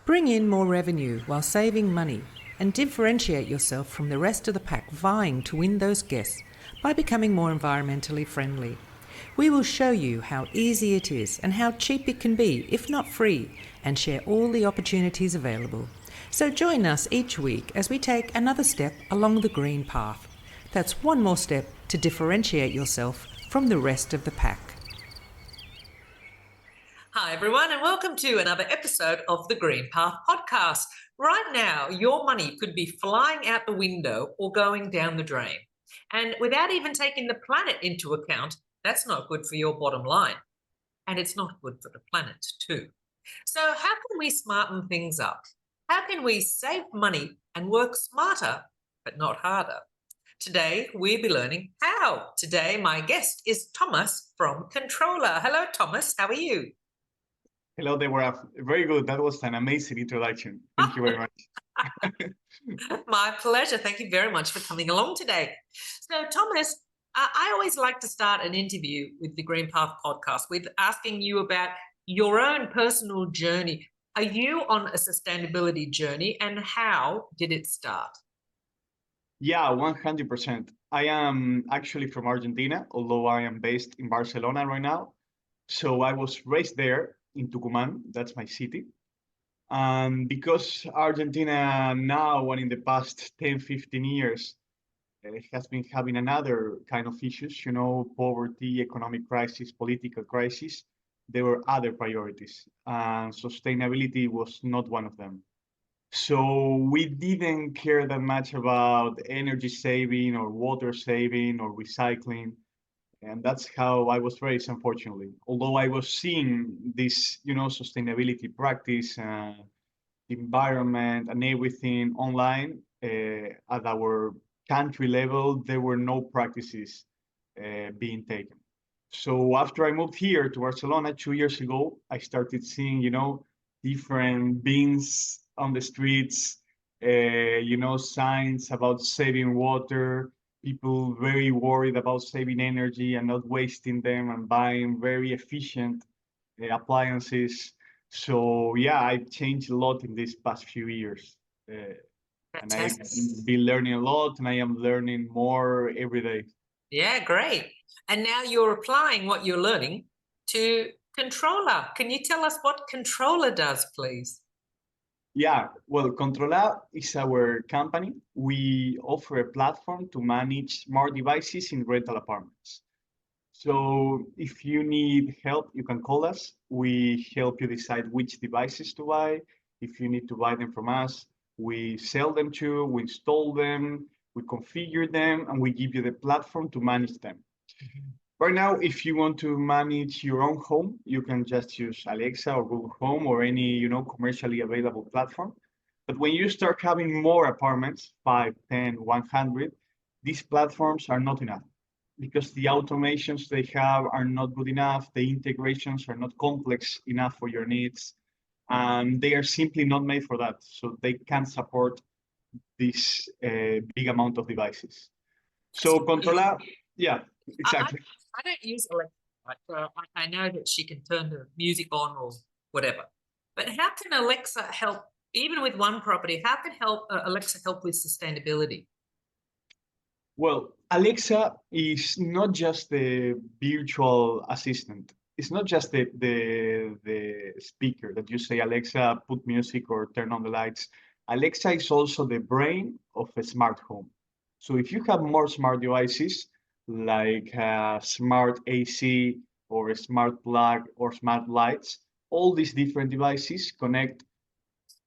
Bring in more revenue while saving money and differentiate yourself from the rest of the pack vying to win those guests by becoming more environmentally friendly. We will show you how easy it is and how cheap it can be, if not free, and share all the opportunities available. So join us each week as we take another step along the green path. That's one more step to differentiate yourself from the rest of the pack. Hi, everyone, and welcome to another episode of the Green Path podcast. Right now, your money could be flying out the window or going down the drain. And without even taking the planet into account, that's not good for your bottom line. And it's not good for the planet, too. So how can we smarten things up? How can we save money and work smarter, but not harder? Today, we'll be learning how. Today, my guest is Thomas from Controla. Hello, Thomas. How are you? Hello, Deborah. Very good. That was an amazing introduction. Thank you very much. My pleasure. Thank you very much for coming along today. So, Thomas, I always like to start an interview with the Green Path podcast with asking you about your own personal journey. Are you on a sustainability journey, and how did it start? Yeah, 100%. I am actually from Argentina, although I am based in Barcelona right now. So I was raised there in Tucumán. That's my city. And because Argentina now and in the past 10, 15 years has been having another kind of issues, poverty, economic crisis, political crisis, there were other priorities. And sustainability was not one of them. So we didn't care that much about energy saving or water saving or recycling. And that's how I was raised, unfortunately. Although I was seeing this, sustainability practice, environment and everything online at our country level, there were no practices being taken. So after I moved here to Barcelona 2 years ago, I started seeing, different bins on the streets, signs about saving water, people very worried about saving energy and not wasting them and buying very efficient appliances. So yeah, I've changed a lot in these past few years. And I've been learning a lot, and I am learning more every day. Yeah, great. And now you're applying what you're learning to Controla. Can you tell us what Controla does, please? Yeah, well, Controla is our company. We offer a platform to manage smart devices in rental apartments. So if you need help, you can call us. We help you decide which devices to buy. If you need to buy them from us, we sell them to you, we install them, we configure them, and we give you the platform to manage them. Right now, if you want to manage your own home, you can just use Alexa or Google Home or any, commercially available platform. But when you start having more apartments, 5, 10, 100, these platforms are not enough because the automations they have are not good enough. The integrations are not complex enough for your needs. And they are simply not made for that. So they can't support this big amount of devices. So Controla, yeah, exactly. I don't use Alexa. Right? I know that she can turn the music on or whatever. But how can Alexa help, even with one property, how can Alexa help with sustainability? Well, Alexa is not just the virtual assistant. It's not just the speaker that you say, Alexa, put music or turn on the lights. Alexa is also the brain of a smart home. So if you have more smart devices, like a smart AC or a smart plug or smart lights, all these different devices connect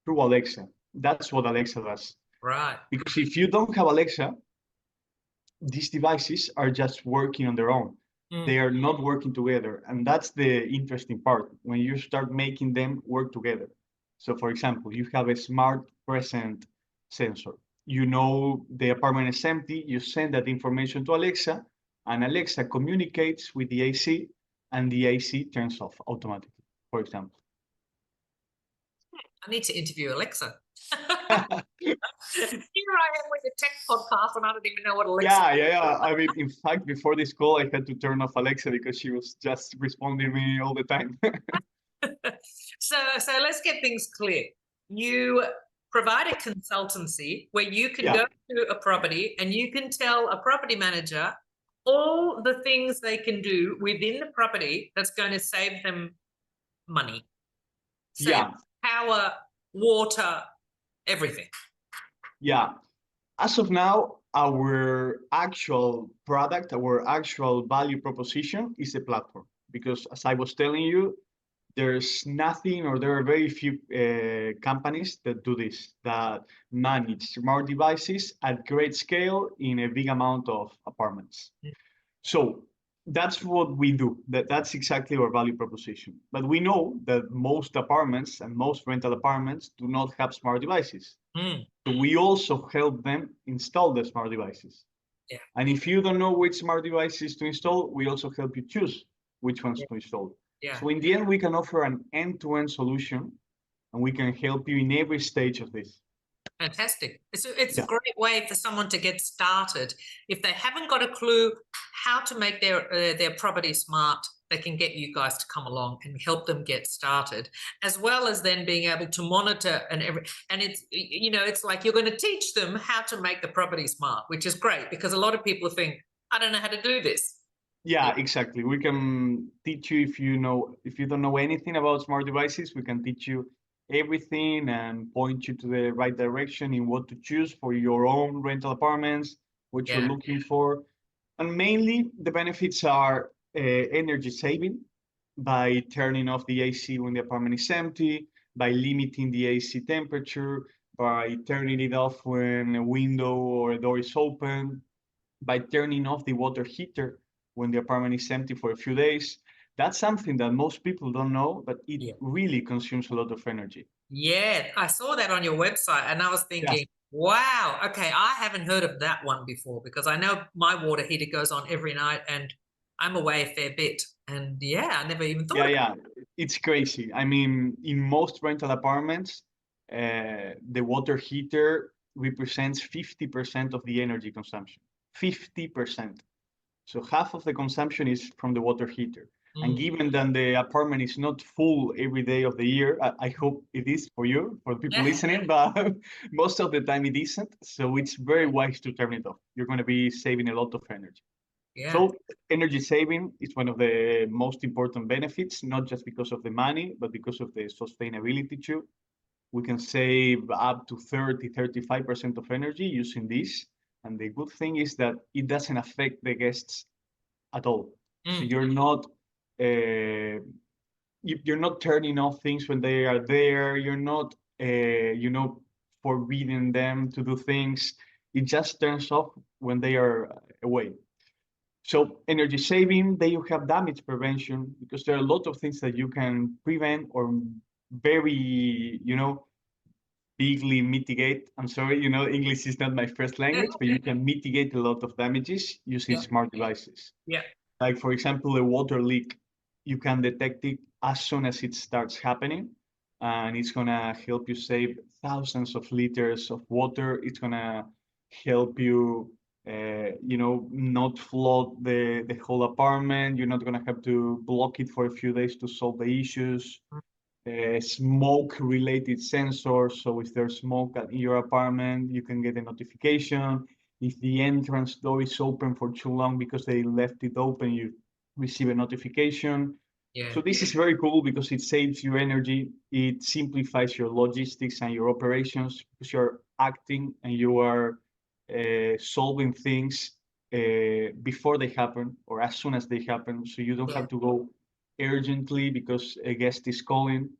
through Alexa. That's what Alexa does. Right. Because if you don't have Alexa, these devices are just working on their own. They are not working together. And that's the interesting part when you start making them work together. So for example, you have a smart present sensor. You know the apartment is empty, you send that information to Alexa, and Alexa communicates with the AC, and the AC turns off automatically, for example. I need to interview Alexa. Here I am with a tech podcast and I don't even know what Alexa is. Yeah. I mean, in fact, before this call, I had to turn off Alexa because she was just responding me all the time. So let's get things clear. you provide a consultancy where you can Yeah, go to a property and you can tell a property manager all the things they can do within the property that's going to save them money, save yeah, power, water, everything. yeah. As of now, our actual product, our actual value proposition is the platform. Because as I was telling you, there's nothing or there are very few companies that do this, that manage smart devices at great scale in a big amount of apartments. So that's what we do. That's exactly our value proposition. But we know that most apartments and most rental apartments do not have smart devices. Mm. So we also help them install the smart devices. Yeah. And if you don't know which smart devices to install, we also help you choose which ones Yeah. to install. Yeah. So in the end, we can offer an end-to-end solution and we can help you in every stage of this. Fantastic. It's a Yeah. great way for someone to get started. If they haven't got a clue how to make their property smart, they can get you guys to come along and help them get started, as well as then being able to monitor and it's, you know, it's like you're going to teach them how to make the property smart, which is great because a lot of people think, I don't know how to do this. Yeah, exactly. We can teach you if you don't know anything about smart devices, we can teach you everything and point you to the right direction in what to choose for your own rental apartments, what you're Yeah. looking for. And mainly the benefits are energy saving by turning off the AC when the apartment is empty, by limiting the AC temperature, by turning it off when a window or a door is open, by turning off the water heater when the apartment is empty for a few days. That's something that most people don't know, but it Yeah. really consumes a lot of energy. Yeah, I saw that on your website and I was Yes. thinking, wow, okay, I haven't heard of that one before because I know my water heater goes on every night and I'm away a fair bit. And yeah, I never even thought Yeah, about yeah, it's crazy. I mean, in most rental apartments, the water heater represents 50% of the energy consumption. 50%. So half of the consumption is from the water heater. it. And Mm, given that the apartment is not full every day of the year, I hope it is for you, for people yeah, listening, but most of the time it isn't. So it's very wise to turn it off. You're going to be saving a lot of energy. yeah, So energy saving is one of the most important benefits, not just because of the money, but because of the sustainability too. We can save up to 35% of energy using this. And the good thing is that it doesn't affect the guests at all. So mm, you're not turning off things when they are there. You're not forbidding them to do things. It just turns off when they are away. So energy saving, then you have damage prevention because there are a lot of things that you can prevent or very, bigly mitigate. I'm sorry, English is not my first yeah, language, but you can mitigate a lot of damages using yeah, smart devices. yeah, Like, for example, a water leak, you can detect it as soon as it starts happening, and it's gonna help you save thousands of liters of water. It's gonna help you, not flood the whole apartment. You're not gonna have to block it for a few days to solve the issues. Smoke-related sensors. So if there's smoke in your apartment, you can get a notification. If the entrance door is open for too long because they left it open, you receive a notification. yeah, So this is very cool because it saves you energy. It simplifies your logistics and your operations because you're acting and you are solving things before they happen or as soon as they happen. So you don't yeah, have to go urgently because a guest is calling.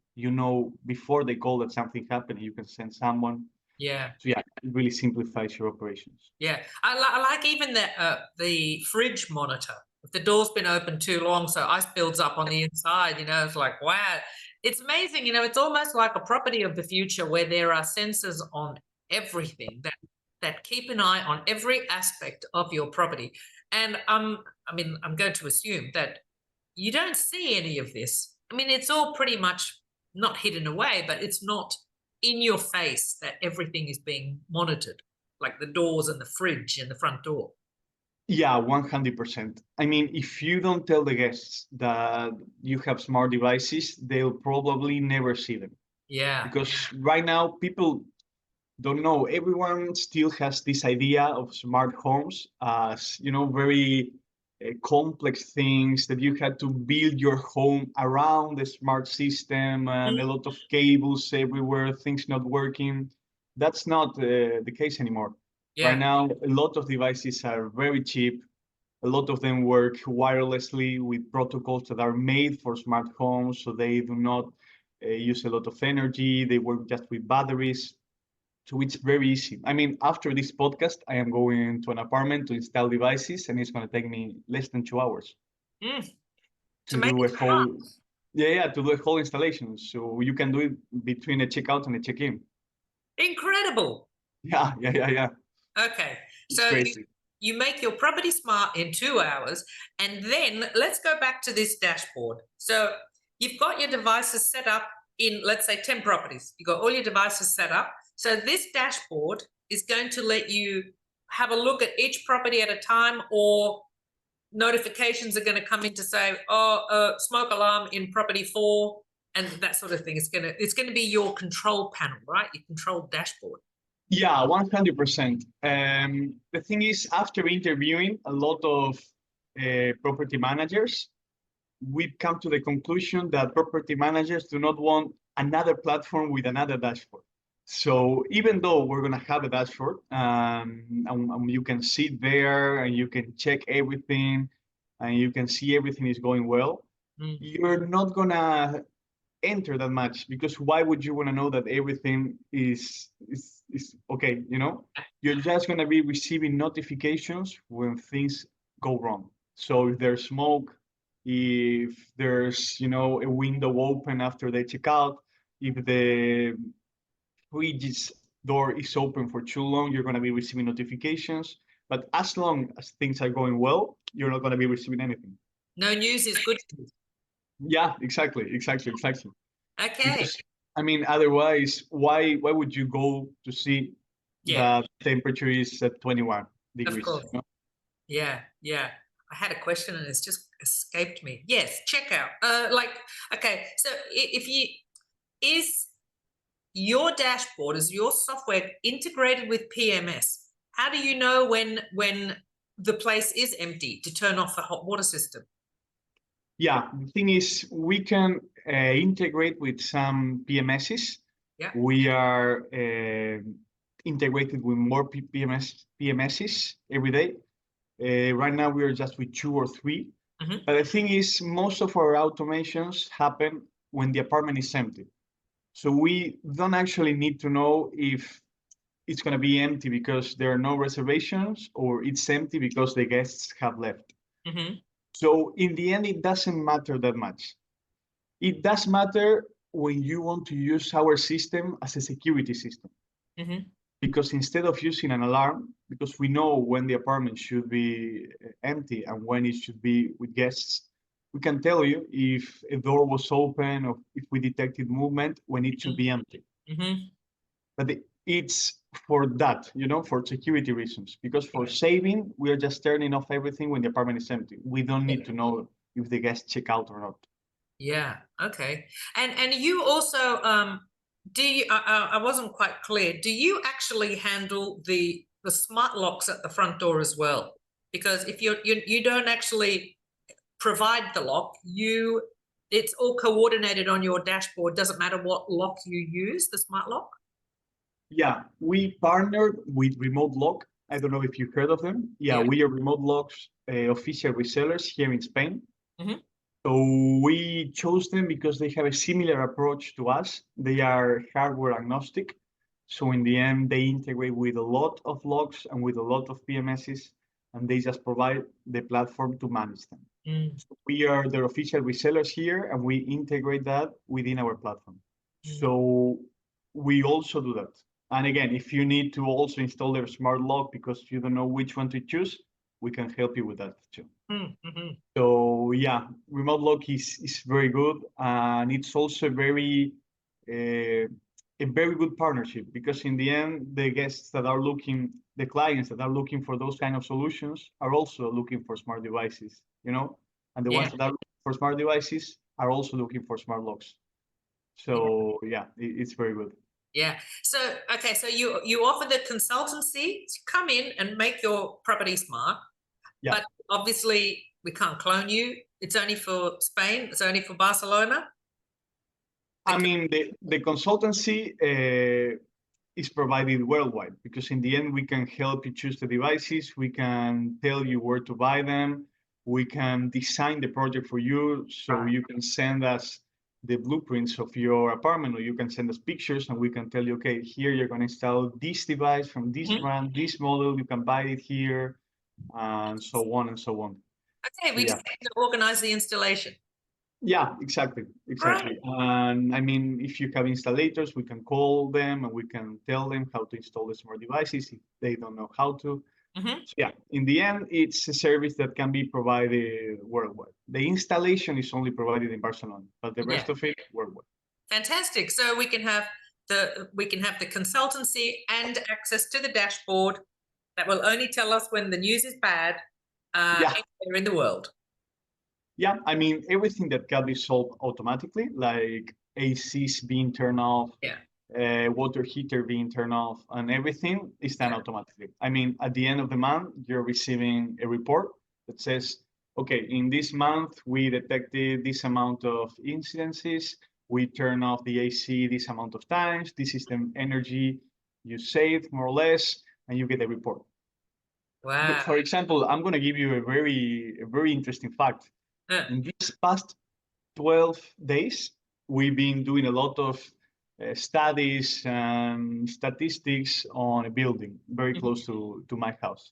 Before they call that something happened, you can send someone. yeah. So yeah, it really simplifies your operations. Yeah, I like even the fridge monitor. If the door's been open too long, so ice builds up on the inside, it's like, wow, it's amazing. It's almost like a property of the future where there are sensors on everything that keep an eye on every aspect of your property. And I mean, I'm going to assume that you don't see any of this. I mean, it's all pretty much not hidden away, but it's not in your face that everything is being monitored, like the doors and the fridge and the front door. Yeah, 100%. I mean, if you don't tell the guests that you have smart devices, they'll probably never see them. Yeah. Because right now people don't know. Everyone still has this idea of smart homes as, very complex things that you had to build your home around the smart system and a lot of cables everywhere, things not working. That's not the case anymore. Right Yeah. now, a lot of devices are very cheap. A lot of them work wirelessly with protocols that are made for smart homes, so they do not use a lot of energy. They work just with batteries. So it's very easy. I mean, after this podcast, I am going to an apartment to install devices, and it's going to take me less than 2 hours Mm. To to make do it a smart. whole, yeah, to do a whole installation. So you can do it between a checkout and a check-in. Incredible. Yeah, yeah, yeah, yeah. Okay. It's So crazy. you make your property smart in 2 hours. And then let's go back to this dashboard. So you've got your devices set up in, let's say, 10 properties. You've got all your devices set up. So this dashboard is going to let you have a look at each property at a time, or notifications are going to come in to say, oh, smoke alarm in property 4, and that sort of thing. It's going to be your control panel, right? Your control dashboard. Yeah, 100%. The thing is, after interviewing a lot of property managers, we've come to the conclusion that property managers do not want another platform with another dashboard. So even though we're going to have a dashboard, and you can sit there and you can check everything and you can see everything is going well, you're not going to enter that much, because why would you want to know that everything is okay? You're just going to be receiving notifications when things go wrong. So if there's smoke, if there's a window open after they check out, if the fridge's door is open for too long, you're going to be receiving notifications. But as long as things are going well, you're not going to be receiving anything. No news is good news. Yeah, exactly. Okay. Because I mean, otherwise, why would you go to see Yeah, that temperature is at 21 of degrees? course. Yeah, yeah. I had a question and it's just escaped me. Yes, checkout. Okay, so if you is your dashboard, is your software integrated with PMS? How do you know when the place is empty to turn off the hot water system? Yeah, the thing is, we can integrate with some PMSs. Yeah. We are integrated with more PMSs every day. Right now, we are just with 2 or 3. Mm-hmm. But the thing is, most of our automations happen when the apartment is empty. So we don't actually need to know if it's going to be empty because there are no reservations, or it's empty because the guests have left. Mm-hmm. So in the end, it doesn't matter that much. It does matter when you want to use our system as a security system. Mm-hmm. Because instead of using an alarm, because we know when the apartment should be empty and when it should be with guests, we can tell you if a door was open or if we detected movement when it should be empty. Mm-hmm. But it's for that, for security reasons. Because for saving, we are just turning off everything when the apartment is empty. We don't need to know if the guests check out or not. Yeah. Okay. And you also do you? I wasn't quite clear. Do you actually handle the smart locks at the front door as well? Because if you don't actually provide the lock, it's all coordinated on your dashboard. Doesn't matter what lock you use, the smart lock. Yeah, we partnered with Remote Lock. I don't know if you heard of them. Yeah, Yeah. we are Remote Lock's official resellers here in Spain. Mm-hmm. So we chose them because they have a similar approach to us. They are hardware agnostic. So in the end, they integrate with a lot of locks and with a lot of PMSs, and they just provide the platform to manage them. So we are their official resellers here, and we integrate that within our platform. So we also do that. And again, if you need to also install their smart lock because you don't know which one to choose, we can help you with that too. Mm-hmm. So yeah, remote lock is very good, and it's also a very good partnership, because in the end, the clients that are looking for those kind of solutions are also looking for smart devices, and the Yeah. ones that are looking for smart devices are also looking for smart locks. So yeah, it's very good. Yeah. So okay, so you offer the consultancy to come in and make your property smart, Yeah. but obviously we can't clone you. It's only for Spain. It's only for Barcelona. I mean, the consultancy is provided worldwide because in the end, we can help you choose the devices. We can tell you where to buy them. We can design the project for you. So Right. you can send us the blueprints of your apartment, or you can send us pictures and we can tell you, okay, here you're going to install this device from this Mhm. brand, this model, you can buy it here, and so on and so on. Okay, So we yeah. just need to organize the installation. Yeah, exactly, Great. exactly. And I mean, if you have installators, we can call them and we can tell them how to install the smart devices if they don't know how to. Mhm. So yeah, in the end, it's a service that can be provided worldwide. The installation is only provided in Barcelona, but the Yeah. rest of it worldwide. Fantastic. So we can have the consultancy and access to the dashboard that will only tell us when the news is bad Yeah, anywhere in the world. yeah. I mean, everything that can be solved automatically, like ACs being turned off, Yeah. water heater being turned off, and everything is done Yeah. automatically. I mean, at the end of the month, you're receiving a report that says, okay, in this month, we detected this amount of incidences. We turn off the AC this amount of times. This is the energy you saved, more or less, and you get a report. But Wow. for example, I'm going to give you a very interesting fact. Uh, In these past 12 days, we've been doing a lot of studies and statistics on a building very mhm. close to my house.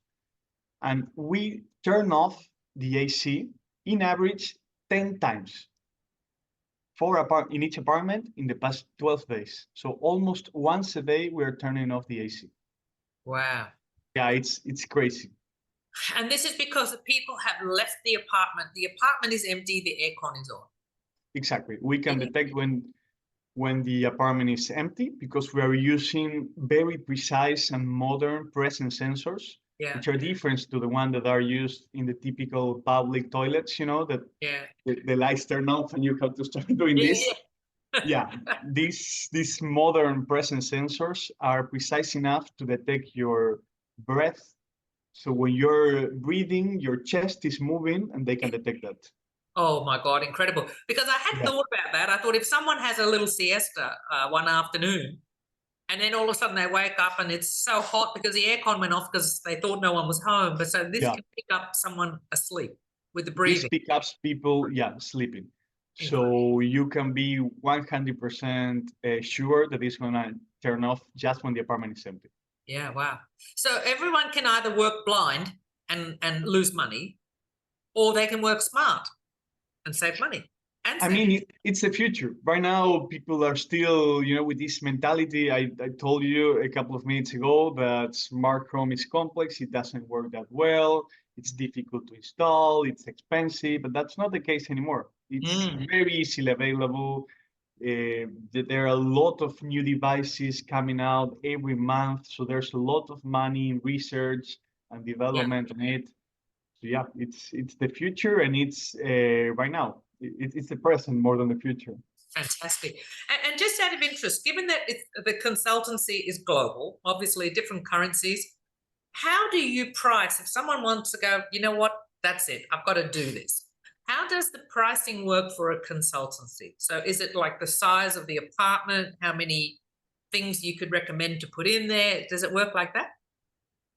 And we turn off the AC in average 10 times in each apartment in the past 12 days. So almost once a day, we're turning off the AC. Wow. Yeah, it's crazy. And this is because the people have left the apartment. The apartment is empty, the aircon is on. Exactly. We can detect when the apartment is empty because we are using very precise and modern presence sensors, Yeah. which are different to the one that are used in the typical public toilets, that Yeah. the lights turn off and you have to start doing this. Yeah. Yeah, these modern presence sensors are precise enough to detect your breath. So when you're breathing, your chest is moving and they can detect that. Oh my God, incredible. Because I had Yeah. thought about that. I thought if someone has a little siesta one afternoon and then all of a sudden they wake up and it's so hot because the aircon went off because they thought no one was home. But so this Yeah. can pick up someone asleep with the This breathing. pickups people, yeah, sleeping. Incredible. So you can be 100% sure that it's gonna turn off just when the apartment is empty. Yeah, wow. So everyone can either work blind and lose money, or they can work smart and save money. And I save. mean, it's the future. Right now, people are still, with this mentality. I told you a couple of minutes ago that smart home is complex. It doesn't work that well. It's difficult to install. It's expensive, but that's not the case anymore. It's Mm, very easily available. There are a lot of new devices coming out every month, so there's a lot of money in research and yeah. development on it. So yeah, it's the future, and it's right now. It's the present more than the future. Fantastic. And just out of interest, given that the consultancy is global, obviously different currencies, how do you price if someone wants to go, you know what, that's it, I've got to do this? How does the pricing work for a consultancy? So is it like the size of the apartment, how many things you could recommend to put in there? Does it work like that?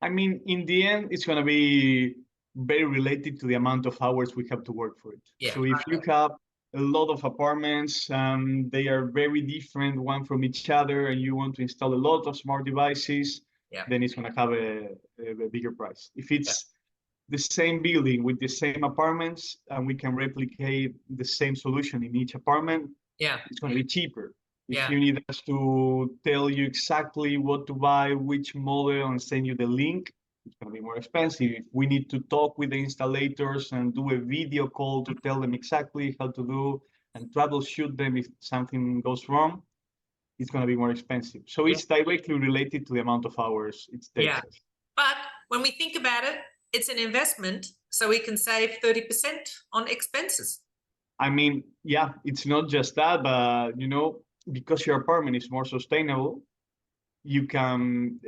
I mean, in the end, it's gonna be very related to the amount of hours we have to work for it. Yeah. So if you have a lot of apartments, they are very different one from each other, and you want to install a lot of smart devices, Yeah. then it's gonna have a bigger price. If Yeah. it's the same building with the same apartments and we can replicate the same solution in each apartment, Yeah. it's going to be cheaper. If Yeah. you need us to tell you exactly what to buy, which model, and send you the link, it's going to be more expensive. If we need to talk with the installators and do a video call to tell them exactly how to do and troubleshoot them if something goes wrong, it's going to be more expensive. So Yeah. it's directly related to the amount of hours it takes Yeah. us. But when we think about it, it's an investment, so we can save 30% on expenses. I mean, yeah, it's not just that, but because your apartment is more sustainable, you can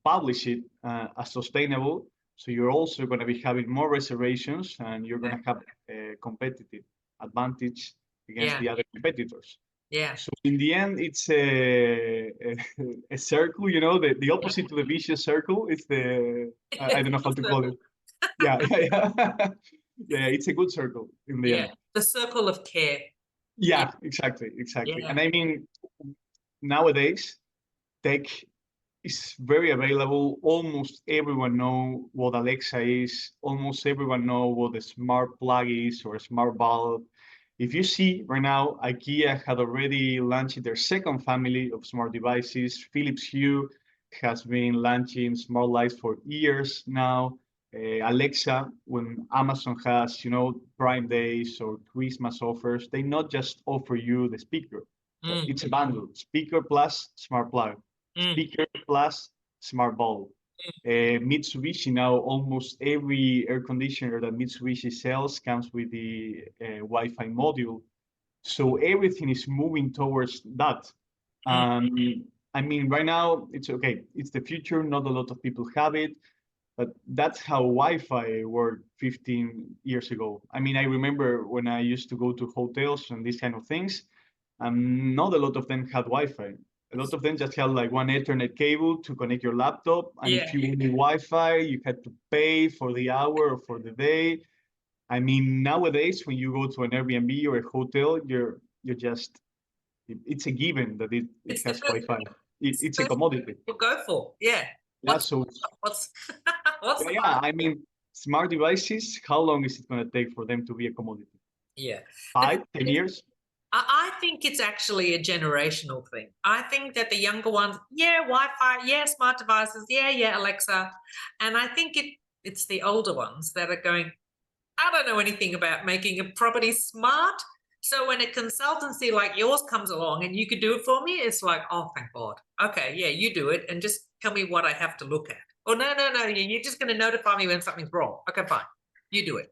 publish it as sustainable. So you're also going to be having more reservations, and you're going to have a competitive advantage against Yeah. the other competitors. Yeah. So in the end, it's a circle, you know, the opposite to the vicious circle. It's the, I don't know how to call it. Yeah, yeah, yeah. Yeah, it's a good circle in the Yeah. end. The circle of care. Yeah, exactly, exactly. Yeah. And I mean, nowadays, tech is very available. Almost everyone know what Alexa is. Almost everyone know what a smart plug is or a smart bulb. If you see right now, IKEA had already launched their second family of smart devices. Philips Hue has been launching smart lights for years now. Alexa, when Amazon has, you know, Prime Days or Christmas offers, they not just offer you the speaker. Mm. It's a bundle: speaker plus smart plug, Mm. speaker plus smart bulb. Mitsubishi now, almost every air conditioner that Mitsubishi sells comes with the Wi-Fi module. So everything is moving towards that. Mm. I mean, right now it's okay. It's the future. Not a lot of people have it, but that's how Wi-Fi worked 15 years ago. I mean, I remember when I used to go to hotels and these kind of things, and not a lot of them had Wi-Fi. A lot of them just had like one Ethernet cable to connect your laptop, and Yeah. if you wanted Wi-Fi, you had to pay for the hour or for the day. I mean, nowadays when you go to an Airbnb or a hotel, you're just it's a given that it It's the has first, Wi-Fi. it's the It's a first commodity. you'll go for. Yeah. Yeah. What's So what's what's yeah, the yeah. I mean, smart devices. How long is it going to take for them to be a commodity? yeah. The thing 5, 10 is, years? I think it's actually a generational thing. I think that the younger ones, yeah, Wi-Fi, yeah, smart devices, yeah, yeah, Alexa, and I think it's the older ones that are going, I don't know anything about making a property smart. So when a consultancy like yours comes along and you could do it for me, it's like, oh, thank God. Okay, yeah, you do it and just tell me what I have to look at. Oh, no, no, no, you're just going to notify me when something's wrong. Okay, fine. You do it.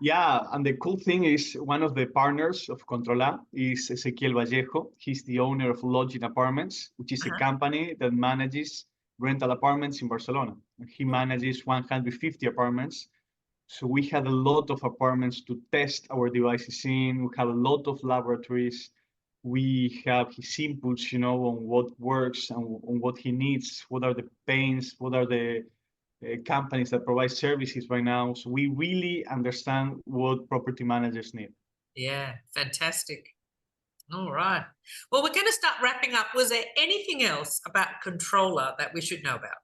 Yeah, and the cool thing is one of the partners of Controla is Ezequiel Vallejo. He's the owner of Lodging Apartments, which is a Uh-huh. company that manages rental apartments in Barcelona. He manages 150 apartments. So we had a lot of apartments to test our devices in. We have a lot of laboratories. We have his inputs, you know, on what works and on what he needs, what are the pains, what are the companies that provide services right now. So we really understand what property managers need. Yeah, fantastic. All right. Well, we're going to start wrapping up. Was there anything else about Controller that we should know about?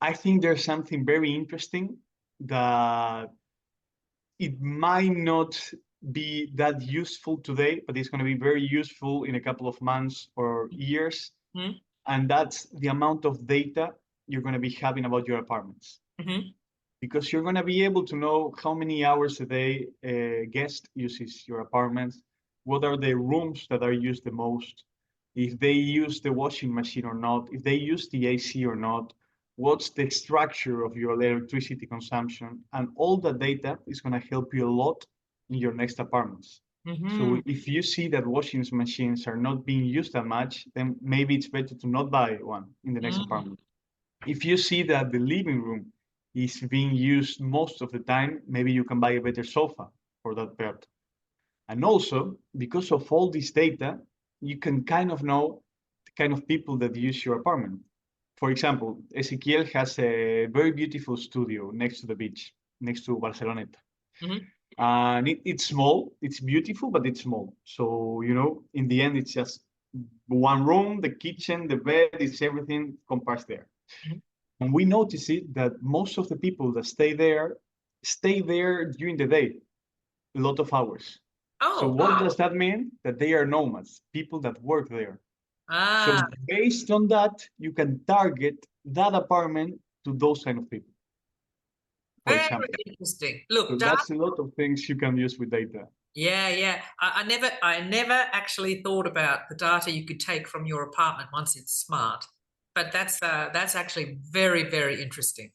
I think there's something very interesting that it might not be that useful today, but it's going to be very useful in a couple of months or years. Mm-hmm. And that's the amount of data you're going to be having about your apartments. Mm-hmm. Because you're going to be able to know how many hours a day a guest uses your apartment, what are the rooms that are used the most, if they use the washing machine or not, if they use the AC or not, what's the structure of your electricity consumption, and all that data is going to help you a lot in your next apartments. Mm-hmm. So if you see that washing machines are not being used that much, then maybe it's better to not buy one in the next Mm-hmm. apartment. If you see that the living room is being used most of the time, maybe you can buy a better sofa for that bed. And also, because of all this data, you can kind of know the kind of people that use your apartment. For example, Ezequiel has a very beautiful studio next to the beach, next to Barceloneta. Mm-hmm. And it's small, it's beautiful, but it's small. So, you know, in the end, it's just one room, the kitchen, the bed, it's everything compares there. Mm-hmm. And we notice it that most of the people that stay there during the day, a lot of hours. So Oh, what does that mean? That they are nomads, people that work there. So ah, based on that, you can target that apartment to those kind of people, for very example. interesting. So Look, data. that's a lot of things you can use with data. Yeah, yeah. I never actually thought about the data you could take from your apartment once it's smart. But that's actually very, very interesting.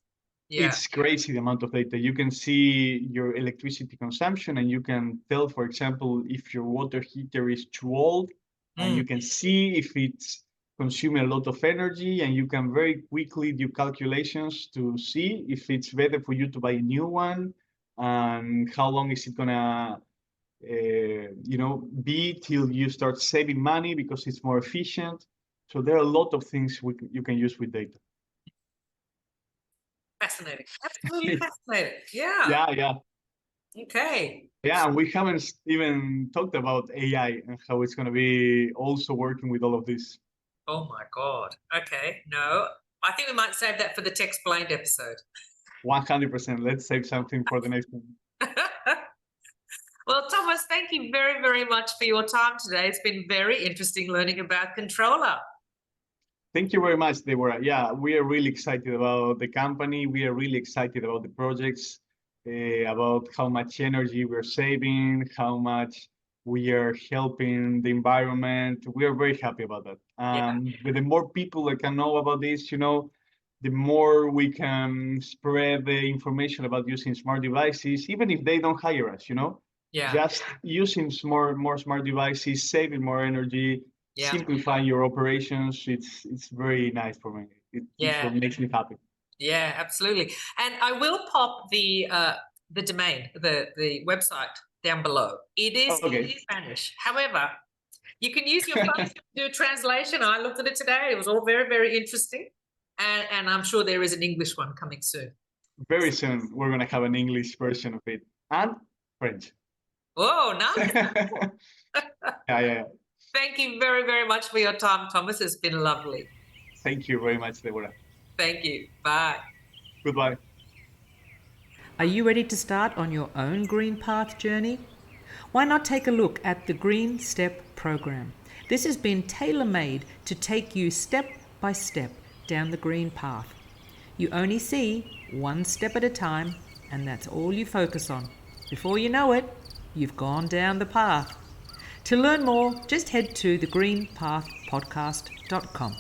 Yeah. It's crazy the amount of data. You can see your electricity consumption, and you can tell, for example, if your water heater is too old, and you can see if it's consuming a lot of energy, and you can very quickly do calculations to see if it's better for you to buy a new one, and how long is it gonna be till you start saving money because it's more efficient. So there are a lot of things you can use with data. Fascinating. Absolutely fascinating. Yeah. Yeah. Okay. Yeah, and we haven't even talked about AI and how it's going to be also working with all of this. Oh my God. Okay. No, I think we might save that for the text blind episode. 100%. Let's save something for the next one. Well, Thomas, thank you very, very much for your time today. It's been very interesting learning about Controla. Thank you very much, Deborah. Yeah, we are really excited about the company. We are really excited about the projects, about how much energy we're saving, how much we are helping the environment. We are very happy about that. But the more people that can know about this, the more we can spread the information about using smart devices, even if they don't hire us, Yeah. just using more smart devices, saving more energy, Yeah. simplify your operations. It's very nice for me. It's what makes me happy. Yeah, absolutely. And I will pop the domain, the website down below. It is in Spanish. However, you can use your phone to do a translation. I looked at it today. It was all very, very interesting. And I'm sure there is an English one coming soon. Very soon, we're going to have an English version of it and French. Oh, nice. Yeah. Thank you very, very much for your time, Thomas. It's been lovely. Thank you very much, Deborah. Thank you. Bye. Goodbye. Are you ready to start on your own Green Path journey? Why not take a look at the Green Step program? This has been tailor-made to take you step by step down the green path. You only see one step at a time, and that's all you focus on. Before you know it, you've gone down the path. To learn more, just head to thegreenpathpodcast.com.